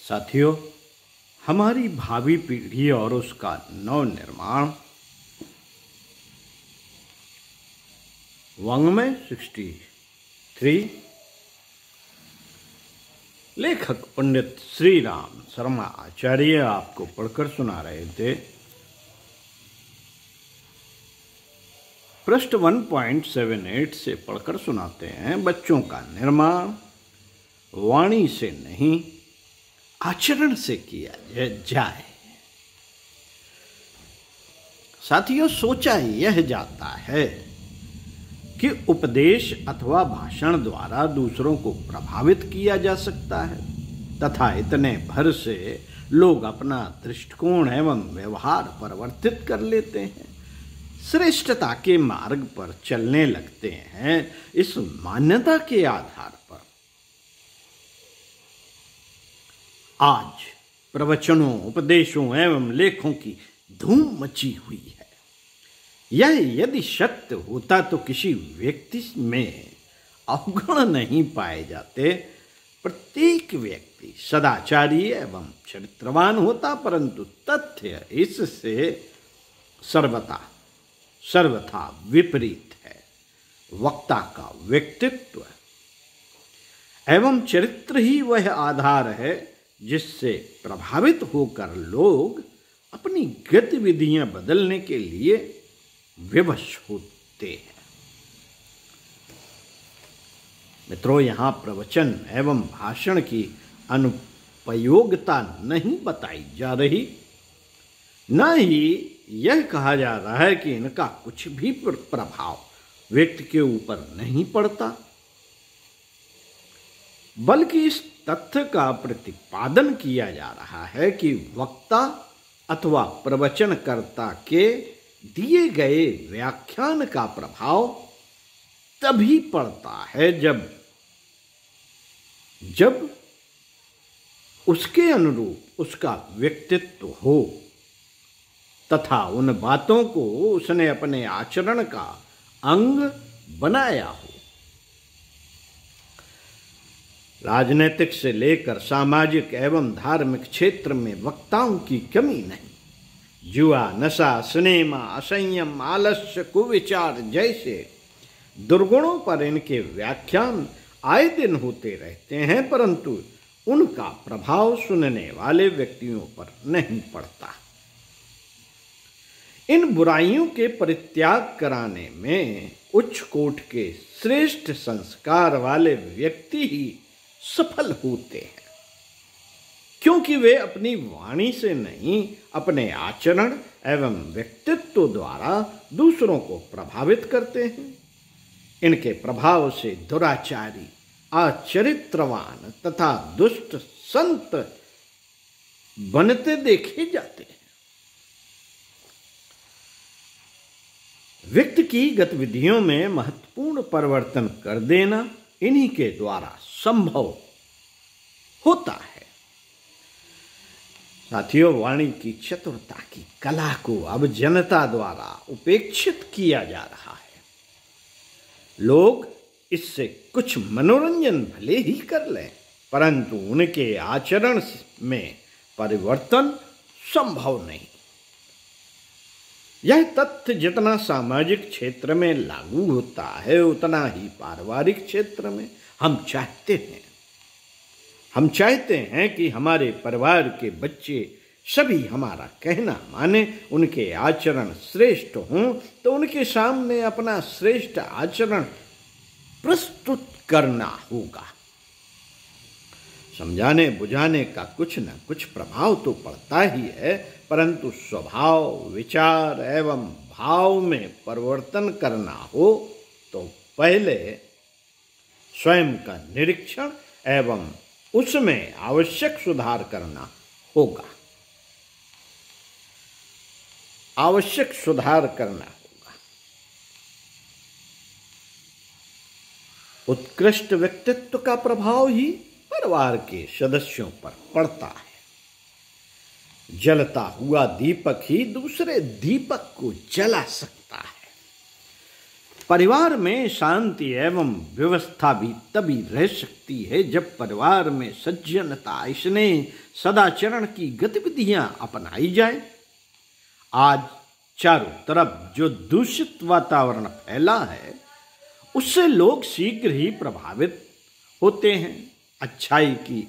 साथियों, हमारी भावी पीढ़ी और उसका नव निर्माण वाङ्मय 63 लेखक पंडित श्री राम शर्मा आचार्य आपको पढ़कर सुना रहे थे। पृष्ठ 1.78 से पढ़कर सुनाते हैं। बच्चों का निर्माण वाणी से नहीं आचरण से किया जाए। साथियों, सोचा यह जाता है कि उपदेश अथवा भाषण द्वारा दूसरों को प्रभावित किया जा सकता है तथा इतने भर से लोग अपना दृष्टिकोण एवं व्यवहार परिवर्तित कर लेते हैं, श्रेष्ठता के मार्ग पर चलने लगते हैं। इस मान्यता के आधार पर आज प्रवचनों, उपदेशों एवं लेखों की धूम मची हुई है। यह यदि सत्य होता तो किसी व्यक्ति में अवगुण नहीं पाए जाते। प्रत्येक व्यक्ति सदाचारी एवं चरित्रवान होता, परंतु तथ्य इससे सर्वथा विपरीत है। वक्ता का व्यक्तित्व एवं चरित्र ही वह आधार है जिससे प्रभावित होकर लोग अपनी गतिविधियां बदलने के लिए विवश होते हैं। मित्रों, यहाँ प्रवचन एवं भाषण की अनुपयोगिता नहीं बताई जा रही, न ही यह कहा जा रहा है कि इनका कुछ भी प्रभाव व्यक्ति के ऊपर नहीं पड़ता, बल्कि इस तथ्य का प्रतिपादन किया जा रहा है कि वक्ता अथवा प्रवचनकर्ता के दिए गए व्याख्यान का प्रभाव तभी पड़ता है जब उसके अनुरूप उसका व्यक्तित्व हो तथा उन बातों को उसने अपने आचरण का अंग बनाया हो। राजनीतिक से लेकर सामाजिक एवं धार्मिक क्षेत्र में वक्ताओं की कमी नहीं। जुआ, नशा, सिनेमा, असंयम, आलस्य, कुविचार जैसे दुर्गुणों पर इनके व्याख्यान आए दिन होते रहते हैं, परंतु उनका प्रभाव सुनने वाले व्यक्तियों पर नहीं पड़ता। इन बुराइयों के परित्याग कराने में उच्च कोटि के श्रेष्ठ संस्कार वाले व्यक्ति ही सफल होते हैं, क्योंकि वे अपनी वाणी से नहीं, अपने आचरण एवं व्यक्तित्व द्वारा दूसरों को प्रभावित करते हैं। इनके प्रभाव से दुराचारी, अचरित्रवान तथा दुष्ट संत बनते देखे जाते हैं। व्यक्ति की गतिविधियों में महत्वपूर्ण परिवर्तन कर देना इन्हीं के द्वारा संभव होता है। साथियों, वाणी की चतुरता की कला को अब जनता द्वारा उपेक्षित किया जा रहा है। लोग इससे कुछ मनोरंजन भले ही कर लें, परंतु उनके आचरण में परिवर्तन संभव नहीं। यह तथ्य जितना सामाजिक क्षेत्र में लागू होता है, उतना ही पारिवारिक क्षेत्र में हम चाहते हैं कि हमारे परिवार के बच्चे सभी हमारा कहना माने, उनके आचरण श्रेष्ठ हों तो उनके सामने अपना श्रेष्ठ आचरण प्रस्तुत करना होगा। समझाने बुझाने का कुछ न कुछ प्रभाव तो पड़ता ही है, परंतु स्वभाव, विचार एवं भाव में परिवर्तन करना हो तो पहले स्वयं का निरीक्षण एवं उसमें आवश्यक सुधार करना होगा। उत्कृष्ट व्यक्तित्व का प्रभाव ही परिवार के सदस्यों पर पड़ता है। जलता हुआ दीपक ही दूसरे दीपक को जला सकता है। परिवार में शांति एवं व्यवस्था भी तभी रह सकती है जब परिवार में सज्जनता, स्नेह, सदाचरण की गतिविधियां अपनाई जाए। आज चारों तरफ जो दूषित वातावरण फैला है उससे लोग शीघ्र ही प्रभावित होते हैं। अच्छाई की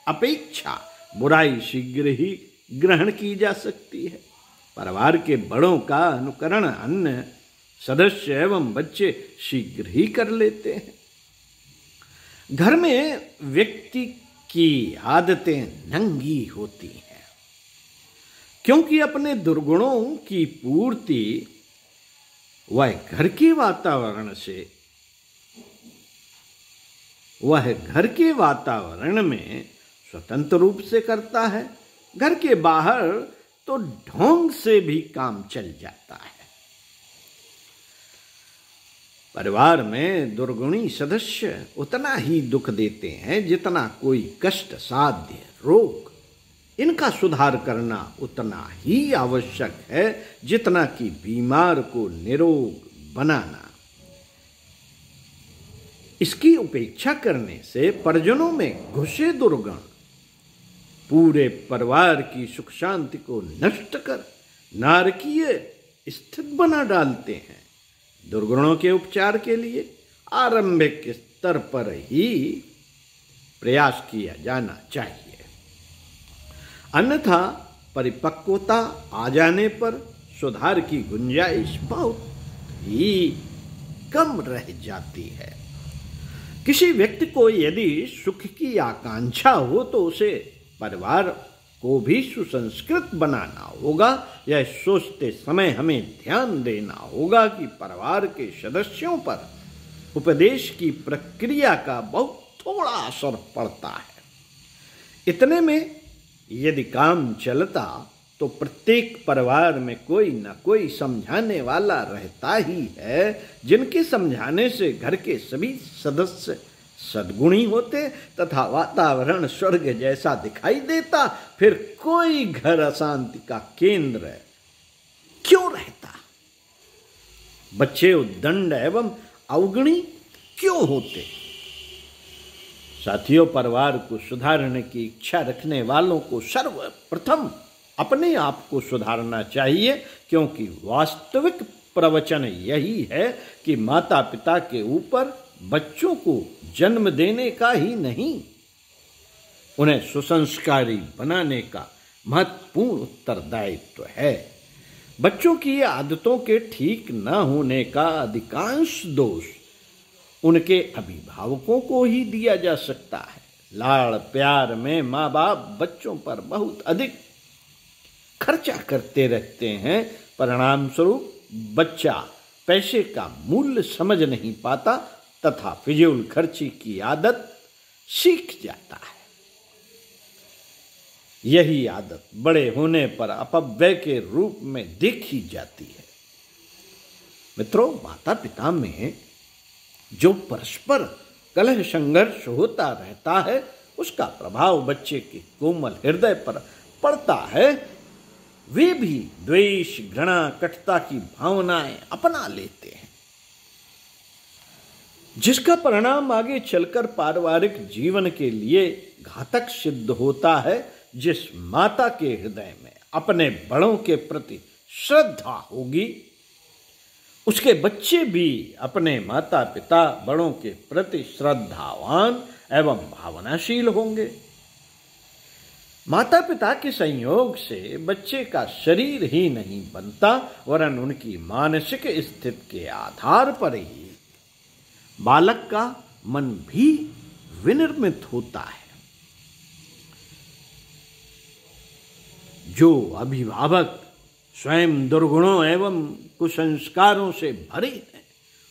अपेक्षा बुराई शीघ्र ही ग्रहण की जा सकती है। परिवार के बड़ों का अनुकरण अन्य सदस्य एवं बच्चे शीघ्र ही कर लेते हैं। घर में व्यक्ति की आदतें नंगी होती हैं क्योंकि अपने दुर्गुणों की पूर्ति वह घर के वातावरण में स्वतंत्र रूप से करता है। घर के बाहर तो ढोंग से भी काम चल जाता है। परिवार में दुर्गुणी सदस्य उतना ही दुख देते हैं जितना कोई कष्ट साध्य रोग। इनका सुधार करना उतना ही आवश्यक है जितना कि बीमार को निरोग बनाना। इसकी उपेक्षा करने से परिजनों में घुसे दुर्गुण पूरे परिवार की सुख शांति को नष्ट कर नारकीय स्थिति बना डालते हैं। दुर्गुणों के उपचार के लिए आरंभिक स्तर पर ही प्रयास किया जाना चाहिए, अन्यथा परिपक्वता आ जाने पर सुधार की गुंजाइश बहुत ही कम रह जाती है। किसी व्यक्ति को यदि सुख की आकांक्षा हो तो उसे परिवार को भी सुसंस्कृत बनाना होगा। यह सोचते समय हमें ध्यान देना होगा कि परिवार के सदस्यों पर उपदेश की प्रक्रिया का बहुत थोड़ा असर पड़ता है। इतने में यदि काम चलता तो प्रत्येक परिवार में कोई न कोई समझाने वाला रहता ही है, जिनके समझाने से घर के सभी सदस्य सद्गुणी होते तथा वातावरण स्वर्ग जैसा दिखाई देता। फिर कोई घर अशांति का केंद्र क्यों रहता? बच्चे उद्दंड एवं अवगुणी क्यों होते? साथियों, परिवार को सुधारने की इच्छा रखने वालों को सर्वप्रथम अपने आप को सुधारना चाहिए, क्योंकि वास्तविक प्रवचन यही है कि माता पिता के ऊपर बच्चों को जन्म देने का ही नहीं, उन्हें सुसंस्कारी बनाने का महत्वपूर्ण उत्तरदायित्व है। बच्चों की आदतों के ठीक न होने का अधिकांश दोष उनके अभिभावकों को ही दिया जा सकता है। लाड़ प्यार में माँ बाप बच्चों पर बहुत अधिक खर्चा करते रहते हैं। परिणाम स्वरूप बच्चा पैसे का मूल्य समझ नहीं पाता तथा फिजूल खर्ची की आदत सीख जाता है। यही आदत बड़े होने पर अपव्यय के रूप में देखी जाती है। मित्रों, माता पिता में जो परस्पर कलह संघर्ष होता रहता है उसका प्रभाव बच्चे के कोमल हृदय पर पड़ता है। वे भी द्वेष, घृणा, कटुता की भावनाएं अपना लेते हैं, जिसका परिणाम आगे चलकर पारिवारिक जीवन के लिए घातक सिद्ध होता है। जिस माता के हृदय में अपने बड़ों के प्रति श्रद्धा होगी, उसके बच्चे भी अपने माता पिता बड़ों के प्रति श्रद्धावान एवं भावनाशील होंगे। माता पिता के संयोग से बच्चे का शरीर ही नहीं बनता, वरन उनकी मानसिक स्थिति के आधार पर ही बालक का मन भी विनिर्मित होता है। जो अभिभावक स्वयं दुर्गुणों एवं कुसंस्कारों से भरे हैं,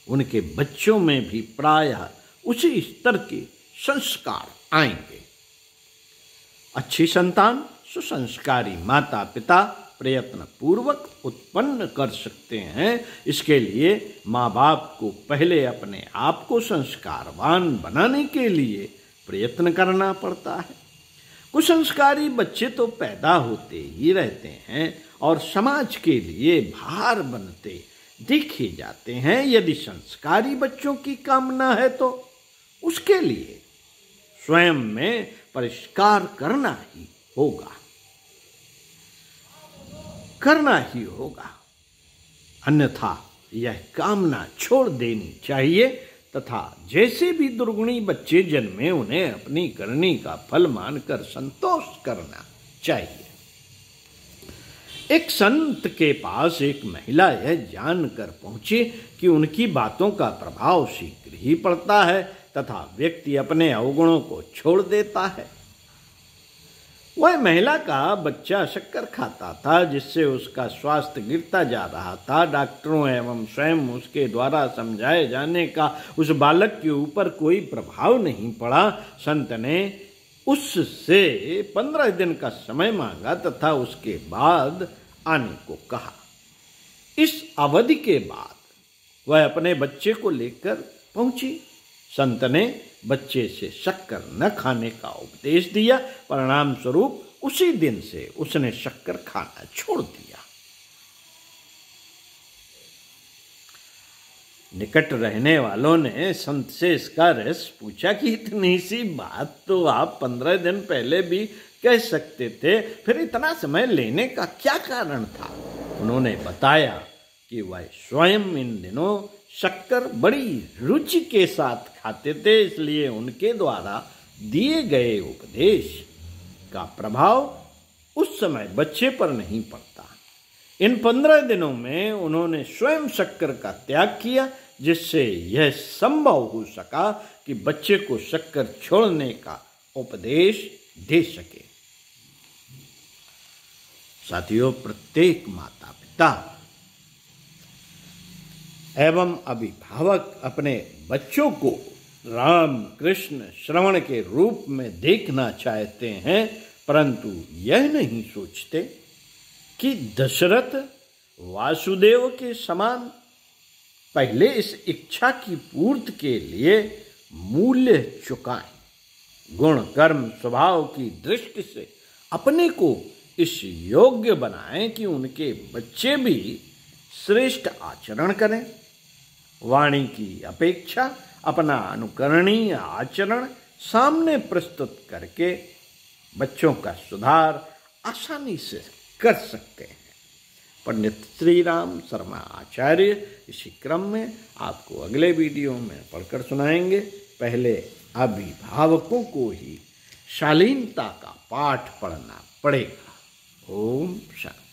उनके बच्चों में भी प्रायः उसी स्तर के संस्कार आएंगे। अच्छी संतान सुसंस्कारी माता पिता प्रयत्न पूर्वक उत्पन्न कर सकते हैं। इसके लिए माँ बाप को पहले अपने आप को संस्कारवान बनाने के लिए प्रयत्न करना पड़ता है। कुसंस्कारी बच्चे तो पैदा होते ही रहते हैं और समाज के लिए भार बनते देखे जाते हैं। यदि संस्कारी बच्चों की कामना है तो उसके लिए स्वयं में परिष्कार करना ही होगा, अन्यथा यह कामना छोड़ देनी चाहिए तथा जैसे भी दुर्गुणी बच्चे जन्मे उन्हें अपनी करनी का फल मानकर संतोष करना चाहिए। एक संत के पास एक महिला यह जानकर पहुंची कि उनकी बातों का प्रभाव शीघ्र ही पड़ता है तथा व्यक्ति अपने अवगुणों को छोड़ देता है। वह महिला का बच्चा शक्कर खाता था जिससे उसका स्वास्थ्य गिरता जा रहा था। डॉक्टरों एवं स्वयं उसके द्वारा समझाए जाने का उस बालक के ऊपर कोई प्रभाव नहीं पड़ा। संत ने उससे 15 दिन का समय मांगा तथा उसके बाद आने को कहा। इस अवधि के बाद वह अपने बच्चे को लेकर पहुंची। संत ने बच्चे से शक्कर न खाने का उपदेश दिया। परिणाम स्वरूप उसी दिन से उसने शक्कर खाना छोड़ दिया। निकट रहने वालों ने संत से इसका रहस्य पूछा कि इतनी सी बात तो आप 15 दिन पहले भी कह सकते थे, फिर इतना समय लेने का क्या कारण था? उन्होंने बताया कि वह स्वयं इन दिनों शक्कर बड़ी रुचि के साथ खाते थे, इसलिए उनके द्वारा दिए गए उपदेश का प्रभाव उस समय बच्चे पर नहीं पड़ता। इन 15 दिनों में उन्होंने स्वयं शक्कर का त्याग किया, जिससे यह संभव हो सका कि बच्चे को शक्कर छोड़ने का उपदेश दे सके। साथियों, प्रत्येक माता पिता एवं अभिभावक अपने बच्चों को राम कृष्ण श्रवण के रूप में देखना चाहते हैं, परंतु यह नहीं सोचते कि दशरथ वासुदेव के समान पहले इस इच्छा की पूर्ति के लिए मूल्य चुकाएं। गुण कर्म स्वभाव की दृष्टि से अपने को इस योग्य बनाएं कि उनके बच्चे भी श्रेष्ठ आचरण करें। वाणी की अपेक्षा अपना अनुकरणीय आचरण सामने प्रस्तुत करके बच्चों का सुधार आसानी से कर सकते हैं। पंडित श्री राम शर्मा आचार्य इसी क्रम में आपको अगले वीडियो में पढ़कर सुनाएंगे। पहले अभिभावकों को ही शालीनता का पाठ पढ़ना पड़ेगा। ओम शांति।